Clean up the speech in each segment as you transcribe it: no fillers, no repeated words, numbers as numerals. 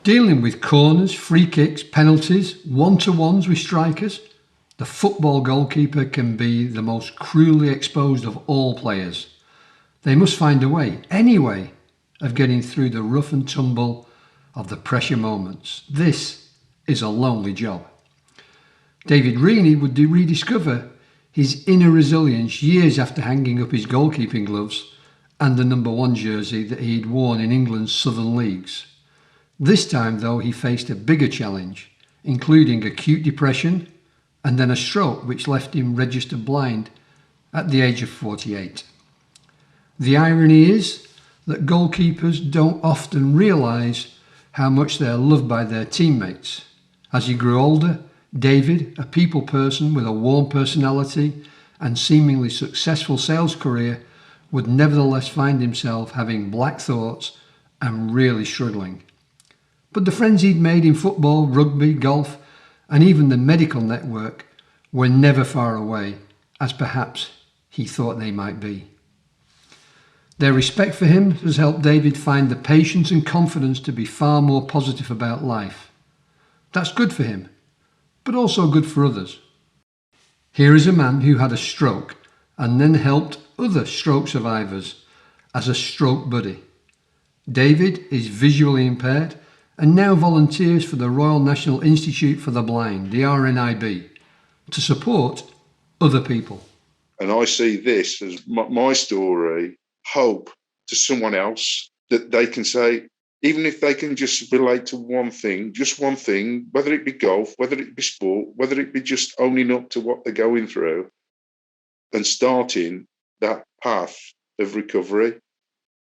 Dealing with corners, free kicks, penalties, one-to-ones with strikers, the football goalkeeper can be the most cruelly exposed of all players. They must find a way, any way, of getting through the rough and tumble of the pressure moments. This is a lonely job. David Reaney would rediscover his inner resilience years after hanging up his goalkeeping gloves and the number 1 jersey that he'd worn in England's southern leagues. This time, though, he faced a bigger challenge, including acute depression and then a stroke which left him registered blind at the age of 48. The irony is that goalkeepers don't often realise how much they're loved by their teammates. As he grew older, David, a people person with a warm personality and seemingly successful sales career, would nevertheless find himself having black thoughts and really struggling. But the friends he'd made in football, rugby, golf, and even the medical network were never far away, as perhaps he thought they might be. Their respect for him has helped David find the patience and confidence to be far more positive about life. That's good for him, but also good for others. Here is a man who had a stroke and then helped other stroke survivors as a stroke buddy. David is visually impaired and now volunteers for the Royal National Institute for the Blind, the RNIB, to support other people. And I see this as my story, hope to someone else, that they can say, even if they can just relate to one thing, just one thing, whether it be golf, whether it be sport, whether it be just owning up to what they're going through and starting that path of recovery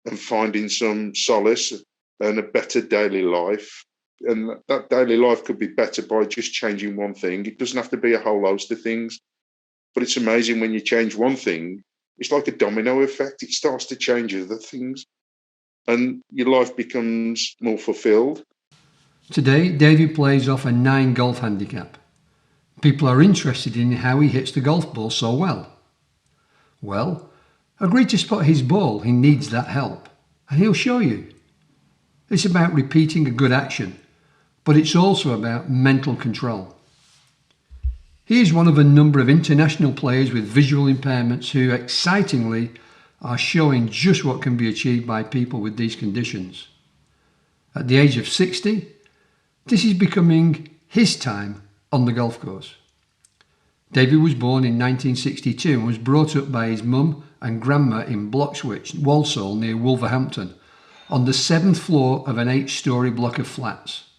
and finding some solace and a better daily life. And that daily life could be better by just changing one thing. It doesn't have to be a whole host of things, but it's amazing when you change one thing, it's like a domino effect. It starts to change other things and your life becomes more fulfilled. Today, David plays off a 9 golf handicap. People are interested in how he hits the golf ball so well. Well, agree to spot his ball. He needs that help, and he'll show you. It's about repeating a good action, but it's also about mental control. He is one of a number of international players with visual impairments who, excitingly, are showing just what can be achieved by people with these conditions. At the age of 60, this is becoming his time on the golf course. David was born in 1962 and was brought up by his mum and grandma in Bloxwich, Walsall, near Wolverhampton, on the 7th floor of an 8-storey block of flats.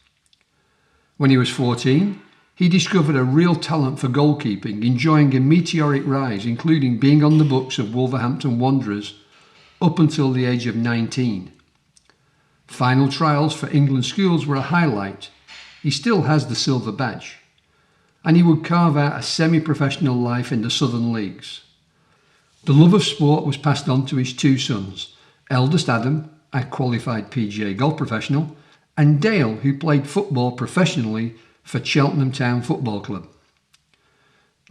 When he was 14, he discovered a real talent for goalkeeping, enjoying a meteoric rise, including being on the books of Wolverhampton Wanderers up until the age of 19. Final trials for England schools were a highlight. He still has the silver badge, and he would carve out a semi-professional life in the southern leagues. The love of sport was passed on to his 2 sons, eldest Adam, a qualified PGA golf professional, and Dale, who played football professionally for Cheltenham Town Football Club.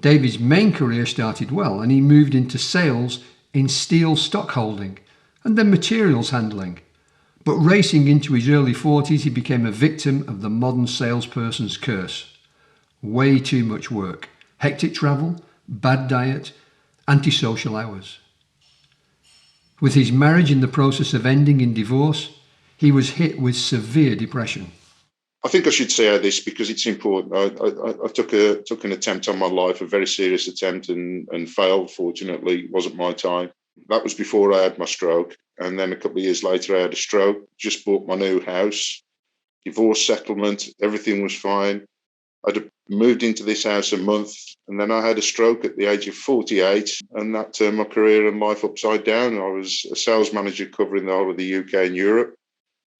David's main career started well, and he moved into sales in steel stockholding and then materials handling. But racing into his early 40s, he became a victim of the modern salesperson's curse. Way too much work, hectic travel, bad diet, antisocial hours. With his marriage in the process of ending in divorce, he was hit with severe depression. I think I should say this because it's important. I took an attempt on my life, a very serious attempt, and failed. Fortunately, it wasn't my time. That was before I had my stroke. And then a couple of years later, I had a stroke, just bought my new house, divorce settlement, everything was fine. I'd moved into this house a month, and then I had a stroke at the age of 48, and that turned my career and life upside down. I was a sales manager covering the whole of the UK and Europe,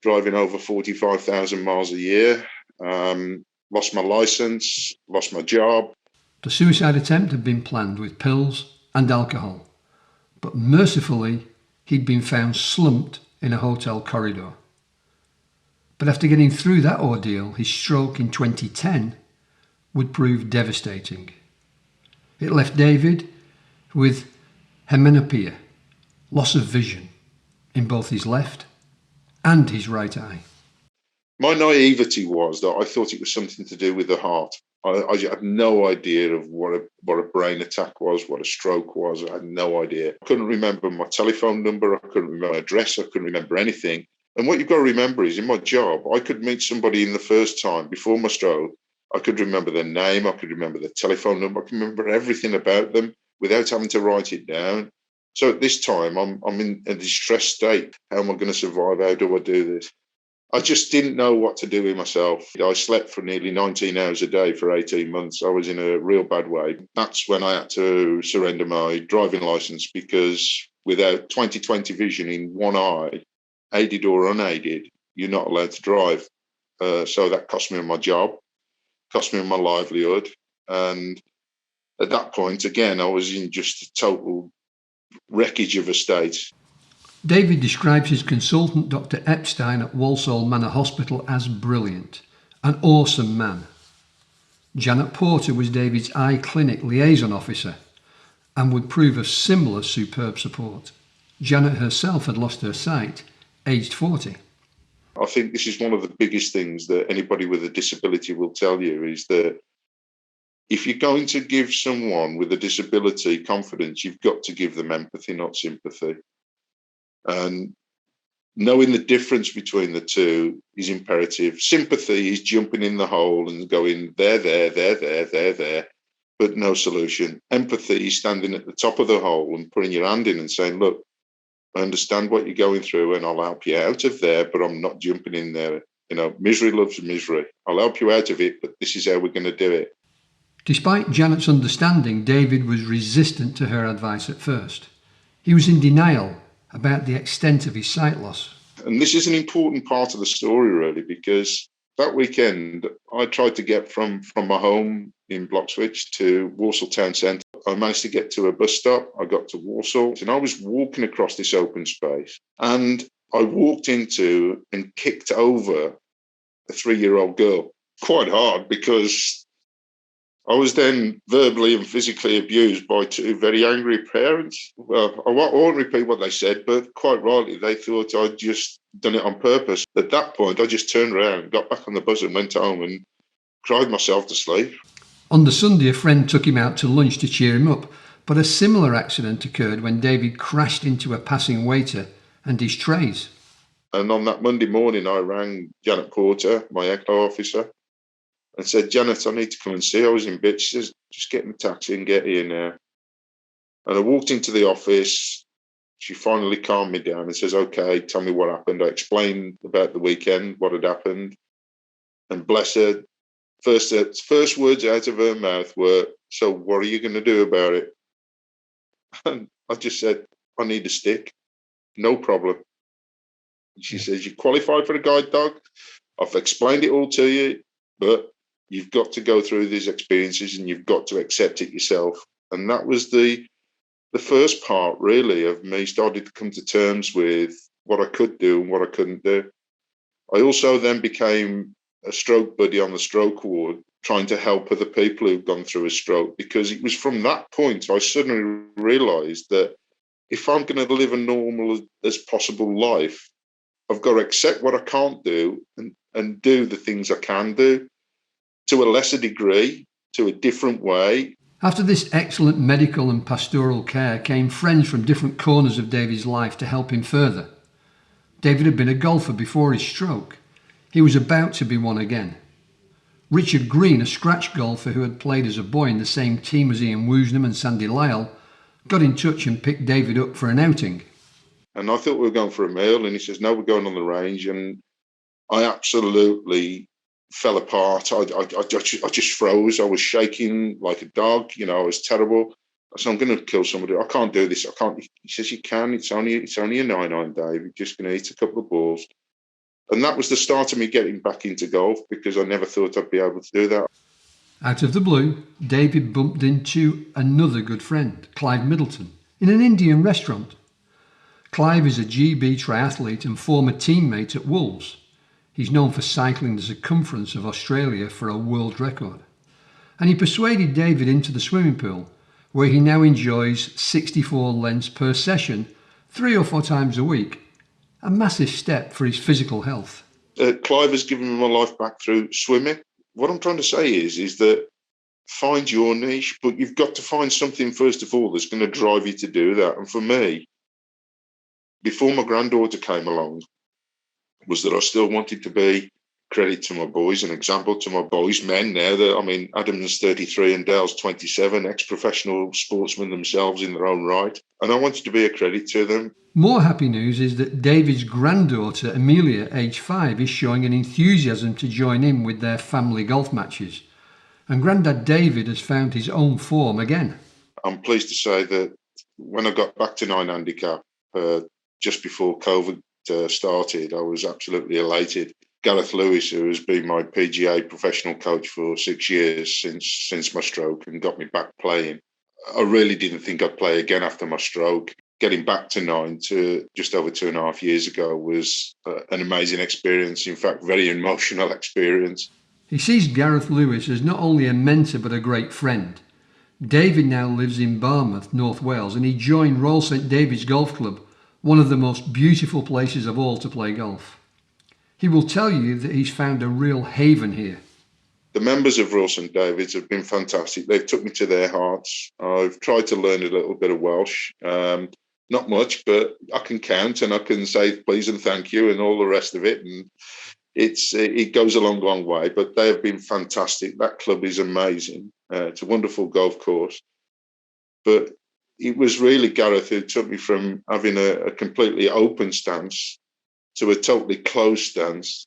driving over 45,000 miles a year, lost my license, lost my job. The suicide attempt had been planned with pills and alcohol, but mercifully, he'd been found slumped in a hotel corridor. But after getting through that ordeal, his stroke in 2010 would prove devastating. It left David with hemenopia, loss of vision, in both his left and his right eye. My naivety was that I thought it was something to do with the heart. I had no idea of what a brain attack was, what a stroke was. I had no idea. I couldn't remember my telephone number. I couldn't remember my address. I couldn't remember anything. And what you've got to remember is in my job, I could meet somebody in the first time before my stroke. I could remember their name. I could remember their telephone number. I could remember everything about them without having to write it down. So at this time, I'm in a distressed state. How am I going to survive? How do I do this? I just didn't know what to do with myself. I slept for nearly 19 hours a day for 18 months. I was in a real bad way. That's when I had to surrender my driving license, because without 20/20 vision in one eye, aided or unaided, you're not allowed to drive. So that cost me my job, cost me my livelihood. And at that point, again, I was in just a total wreckage of a state. David describes his consultant, Dr. Epstein, at Walsall Manor Hospital as brilliant, an awesome man. Janet Porter was David's eye clinic liaison officer and would prove of similar superb support. Janet herself had lost her sight, aged 40. I think this is one of the biggest things that anybody with a disability will tell you, is that if you're going to give someone with a disability confidence, you've got to give them empathy, not sympathy. And knowing the difference between the two is imperative. Sympathy is jumping in the hole and going, there, but no solution. Empathy is standing at the top of the hole and putting your hand in and saying, look, I understand what you're going through and I'll help you out of there, but I'm not jumping in there. You know, misery loves misery. I'll help you out of it, but this is how we're going to do it. Despite Janet's understanding, David was resistant to her advice at first. He was in denial about the extent of his sight loss. And this is an important part of the story, really, because that weekend I tried to get from my home in Bloxwich to Walsall Town Centre. I managed to get to a bus stop. I got to Walsall and I was walking across this open space, and I walked into and kicked over a 3-year-old girl quite hard, because I was then verbally and physically abused by 2 very angry parents. Well, I won't repeat what they said, but quite rightly, they thought I'd just done it on purpose. At that point, I just turned around, got back on the bus and went home and cried myself to sleep. On the Sunday, a friend took him out to lunch to cheer him up, but a similar accident occurred when David crashed into a passing waiter and his trays. And on that Monday morning, I rang Janet Porter, my ECHO officer, and said, Janet, I need to come and see. I was in bits. She says, just get in the taxi and get here now. And I walked into the office. She finally calmed me down and says, okay, tell me what happened. I explained about the weekend, what had happened. And bless her, first words out of her mouth were, so what are you going to do about it? And I just said, I need a stick. No problem. And she says, you qualified for a guide dog? I've explained it all to you, but you've got to go through these experiences and you've got to accept it yourself. And that was the first part, really, of me starting to come to terms with what I could do and what I couldn't do. I also then became a stroke buddy on the stroke ward, trying to help other people who've gone through a stroke, because it was from that point I suddenly realised that if I'm going to live a normal as possible life, I've got to accept what I can't do and do the things I can do, to a lesser degree, to a different way. After this excellent medical and pastoral care came friends from different corners of David's life to help him further. David had been a golfer before his stroke. He was about to be one again. Richard Green, a scratch golfer who had played as a boy in the same team as Ian Woosnam and Sandy Lyle, got in touch and picked David up for an outing. And I thought we were going for a meal, and he says, no, we're going on the range. And I absolutely fell apart. I just froze. I was shaking like a dog. You know, I was terrible. I said, I'm going to kill somebody. I can't do this. I can't. He says, you can. It's only a 9-iron, Dave. You're just going to hit a couple of balls. And that was the start of me getting back into golf, because I never thought I'd be able to do that. Out of the blue, David bumped into another good friend, Clive Middleton, in an Indian restaurant. Clive is a GB triathlete and former teammate at Wolves. He's known for cycling the circumference of Australia for a world record. And he persuaded David into the swimming pool, where he now enjoys 64 lengths per session, 3 or 4 times a week, a massive step for his physical health. Clive has given me my life back through swimming. What I'm trying to say is that find your niche, but you've got to find something first of all that's going to drive you to do that. And for me, before my granddaughter came along, was that I still wanted to be credit to my boys, an example to my boys, men now. That, I mean, Adam's 33 and Dale's 27, ex-professional sportsmen themselves in their own right. And I wanted to be a credit to them. More happy news is that David's granddaughter, Amelia, aged 5, is showing an enthusiasm to join in with their family golf matches. And Grandad David has found his own form again. I'm pleased to say that when I got back to 9 handicap, just before COVID started, I was absolutely elated. Gareth Lewis, who has been my PGA professional coach for 6 years since my stroke and got me back playing, I really didn't think I'd play again after my stroke. Getting back to 9 to just over 2.5 years ago was an amazing experience. In fact, very emotional experience. He sees Gareth Lewis as not only a mentor but a great friend. David now lives in Barmouth, North Wales, and he joined Royal St David's Golf Club, one of the most beautiful places of all to play golf. He will tell you that he's found a real haven here. The members of Royal St David's have been fantastic. They've took me to their hearts. I've tried to learn a little bit of Welsh. Not much, but I can count and I can say please and thank you and all the rest of it. And it goes a long, long way. But they have been fantastic. That club is amazing. It's a wonderful golf course. But it was really Gareth who took me from having a completely open stance to a totally closed stance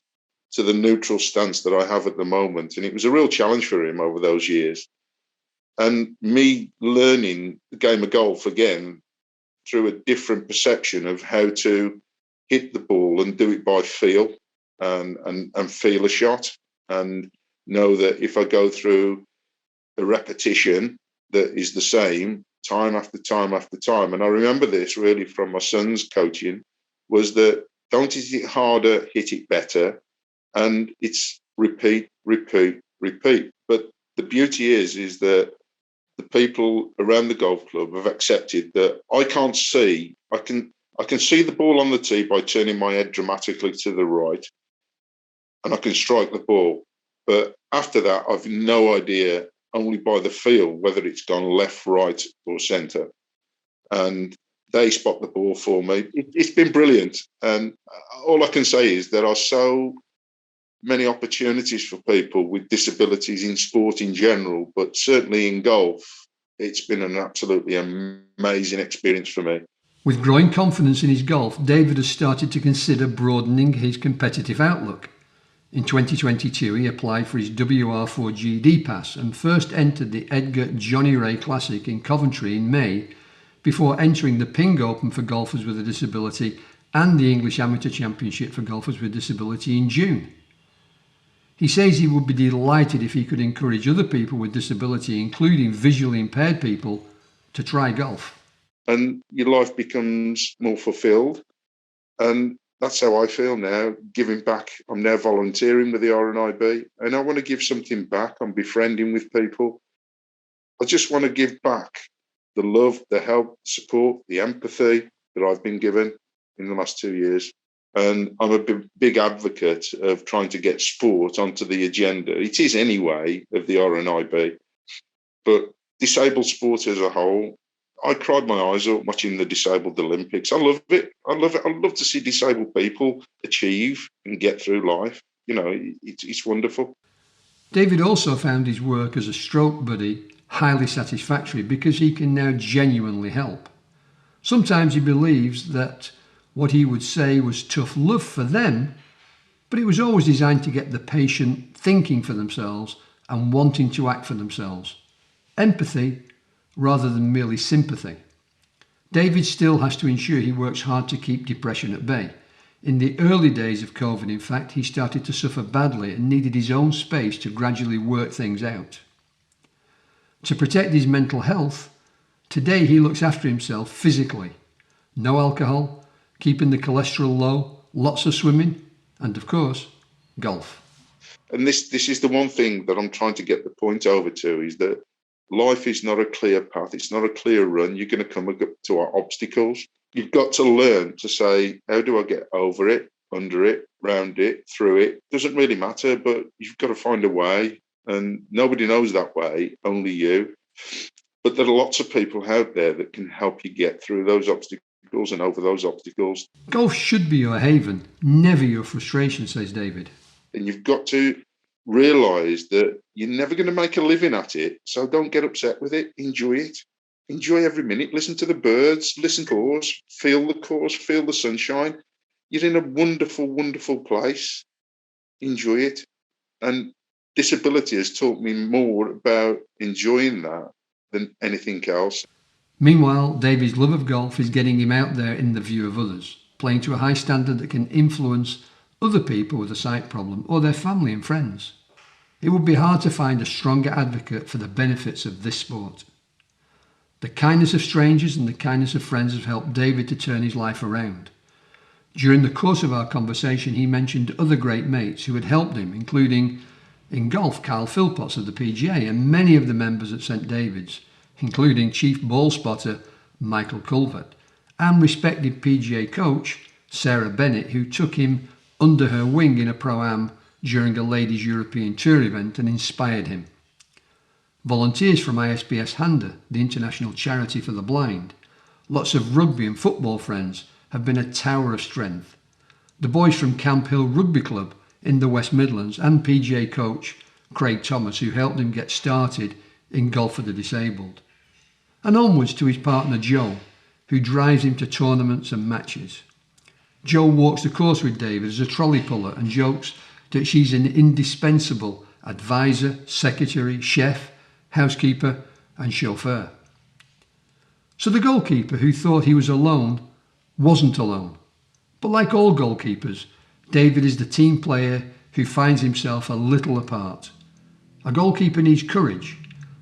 to the neutral stance that I have at the moment. And it was a real challenge for him over those years. And me learning the game of golf again through a different perception of how to hit the ball and do it by feel and feel a shot and know that if I go through a repetition that is the same time after time after time. And I remember this really from my son's coaching, was that don't hit it harder, hit it better. And it's repeat, repeat, repeat. But the beauty is that the people around the golf club have accepted that I can't see. I can see the ball on the tee by turning my head dramatically to the right, and I can strike the ball. But after that, I've no idea, only by the feel, whether it's gone left, right, or centre. And they spot the ball for me. It's been brilliant. And all I can say is there are so many opportunities for people with disabilities in sport in general, but certainly in golf, it's been an absolutely amazing experience for me. With growing confidence in his golf, David has started to consider broadening his competitive outlook. In 2022, he applied for his WR4 GD pass and first entered the Edgar Johnny Ray Classic in Coventry in May, before entering the Ping Open for golfers with a disability and the English Amateur Championship for golfers with disability in June. He says he would be delighted if he could encourage other people with disability, including visually impaired people, to try golf. And your life becomes more fulfilled. And that's how I feel now, giving back. I'm now volunteering with the RNIB, and I want to give something back. I'm befriending with people. I just want to give back the love, the help, the support, the empathy that I've been given in the last 2 years. And I'm a big advocate of trying to get sport onto the agenda. It is anyway of the RNIB, but disabled sport as a whole, I cried my eyes out watching the disabled Olympics. I love it. I love it. I love to see disabled people achieve and get through life. You know, it's wonderful. David also found his work as a stroke buddy highly satisfactory because he can now genuinely help. Sometimes he believes that what he would say was tough love for them, but it was always designed to get the patient thinking for themselves and wanting to act for themselves. Empathy rather than merely sympathy. David still has to ensure he works hard to keep depression at bay. In the early days of COVID, in fact, he started to suffer badly and needed his own space to gradually work things out. To protect his mental health, today he looks after himself physically. No alcohol, keeping the cholesterol low, lots of swimming, and of course, golf. And this is the one thing that I'm trying to get the point over to, is that life is not a clear path. It's not a clear run. You're going to come up to our obstacles. You've got to learn to say, how do I get over it? under it, round it, through it. Doesn't really matter, but you've got to find a way. And nobody knows that way, only you. But there are lots of people out there that can help you get through those obstacles and over those obstacles. Golf should be your haven, never your frustration, says David. And you've got to realise that you're never going to make a living at it. So don't get upset with it. Enjoy it. Enjoy every minute. Listen to the birds, listen to the course, feel the sunshine. You're in a wonderful, wonderful place. Enjoy it. And disability has taught me more about enjoying that than anything else. Meanwhile, David's love of golf is getting him out there in the view of others, playing to a high standard that can influence other people with a sight problem or their family and friends. It would be hard to find a stronger advocate for the benefits of this sport. The kindness of strangers and the kindness of friends have helped David to turn his life around. During the course of our conversation, he mentioned other great mates who had helped him, including in golf, Kyle Philpotts of the PGA and many of the members at St David's, including chief ball spotter Michael Culvert and respected PGA coach Sarah Bennett, who took him under her wing in a Pro-Am during a Ladies European Tour event and inspired him. Volunteers from ISBS Handa, the international charity for the blind, lots of rugby and football friends have been a tower of strength. The boys from Camp Hill Rugby Club in the West Midlands and PGA coach Craig Thomas, who helped him get started in golf for the disabled. And onwards to his partner Joe, who drives him to tournaments and matches. Joe walks the course with David as a trolley puller and jokes that she's an indispensable advisor, secretary, chef, housekeeper and chauffeur. So the goalkeeper who thought he was alone wasn't alone. But like all goalkeepers, David is the team player who finds himself a little apart. A goalkeeper needs courage.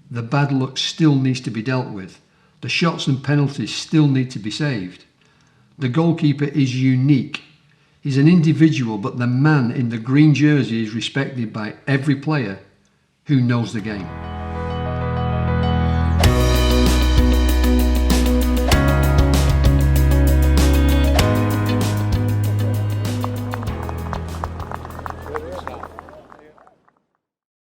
The bad luck still needs to be dealt with. The shots and penalties still need to be saved. The goalkeeper is unique. He's an individual, but the man in the green jersey is respected by every player who knows the game.